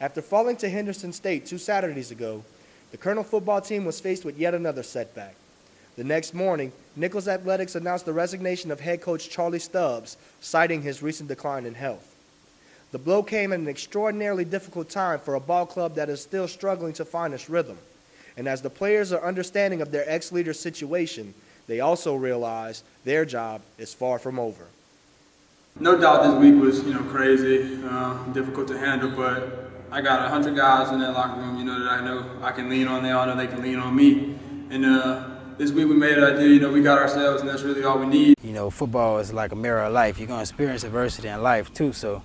After falling to Henderson State 2 Saturdays ago, the Colonel football team was faced with yet another setback. The next morning, Nicholls Athletics announced the resignation of head coach Charlie Stubbs, citing his recent decline in health. The blow came at an extraordinarily difficult time for a ball club that is still struggling to find its rhythm. And as the players are understanding of their ex-leader's situation, they also realize their job is far from over. No doubt this week was, crazy, difficult to handle, but I got 100 guys in that locker room, that I know I can lean on. They all know they can lean on me. And this week we made it ideal, we got ourselves, and that's really all we need. Football is like a mirror of life. You're going to experience adversity in life too, so,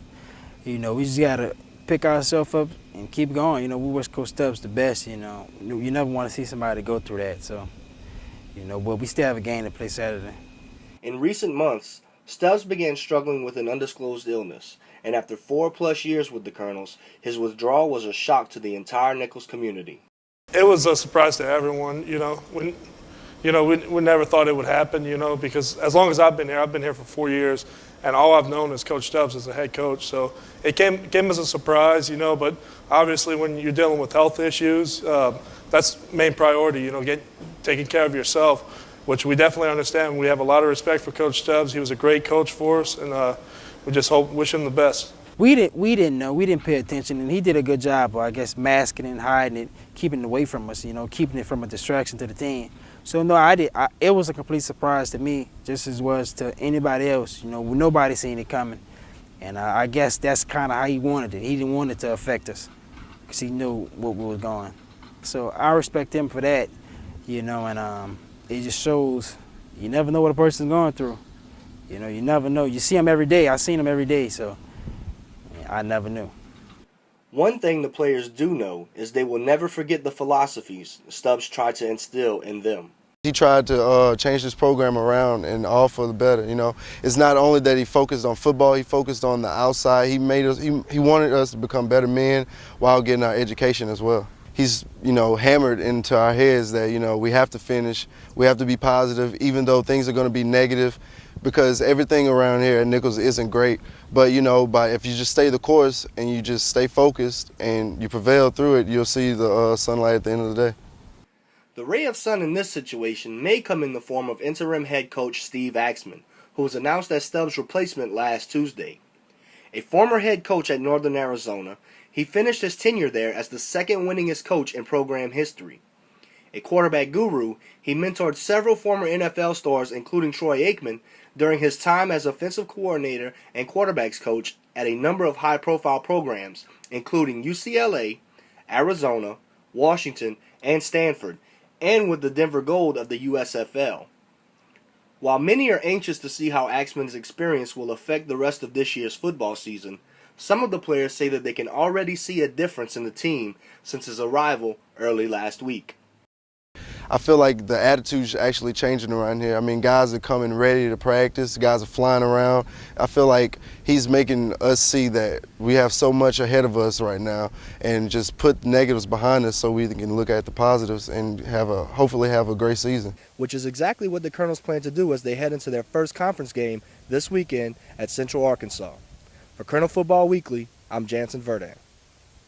we just got to pick ourselves up and keep going. We wish Coach Stubbs the best, You never want to see somebody go through that, so, but we still have a game to play Saturday. In recent months, Stubbs began struggling with an undisclosed illness, and after 4+ years with the Colonels, his withdrawal was a shock to the entire Nicholls community. It was a surprise to everyone, we never thought it would happen, because as long as I've been here for 4 years, and all I've known is Coach Stubbs as the head coach. So it came as a surprise, but obviously when you're dealing with health issues, that's main priority, taking care of yourself, which we definitely understand. We have a lot of respect for Coach Stubbs. He was a great coach for us, and we just wish him the best. We didn't know. We didn't pay attention, and he did a good job, I guess, masking and hiding it, keeping it away from us, keeping it from a distraction to the team. So, no, it was a complete surprise to me, just as was to anybody else. Nobody seen it coming. And I guess that's kind of how he wanted it. He didn't want it to affect us because he knew what we was going. So I respect him for that, and it just shows you never know what a person's going through. You never know. You see him every day. I seen him every day, so I never knew. One thing the players do know is they will never forget the philosophies Stubbs tried to instill in them. He tried to change this program around, and all for the better. It's not only that he focused on football; he focused on the outside. He made us. He wanted us to become better men while getting our education as well. He's hammered into our heads that we have to finish, we have to be positive, even though things are going to be negative, because everything around here at Nicholls isn't great. But if you just stay the course and you just stay focused and you prevail through it, you'll see the sunlight at the end of the day. The ray of sun in this situation may come in the form of interim head coach Steve Axman, who was announced as Stubbs' replacement last Tuesday. A former head coach at Northern Arizona, he finished his tenure there as the second winningest coach in program history. A quarterback guru, he mentored several former NFL stars, including Troy Aikman, during his time as offensive coordinator and quarterbacks coach at a number of high-profile programs, including UCLA, Arizona, Washington, and Stanford, and with the Denver Gold of the USFL. While many are anxious to see how Axman's experience will affect the rest of this year's football season, some of the players say that they can already see a difference in the team since his arrival early last week. I feel like the attitude's actually changing around here. Guys are coming ready to practice. Guys are flying around. I feel like he's making us see that we have so much ahead of us right now, and just put negatives behind us so we can look at the positives and hopefully have a great season. Which is exactly what the Colonels plan to do as they head into their first conference game this weekend at Central Arkansas. For Colonel Football Weekly, I'm Jansen Verdant.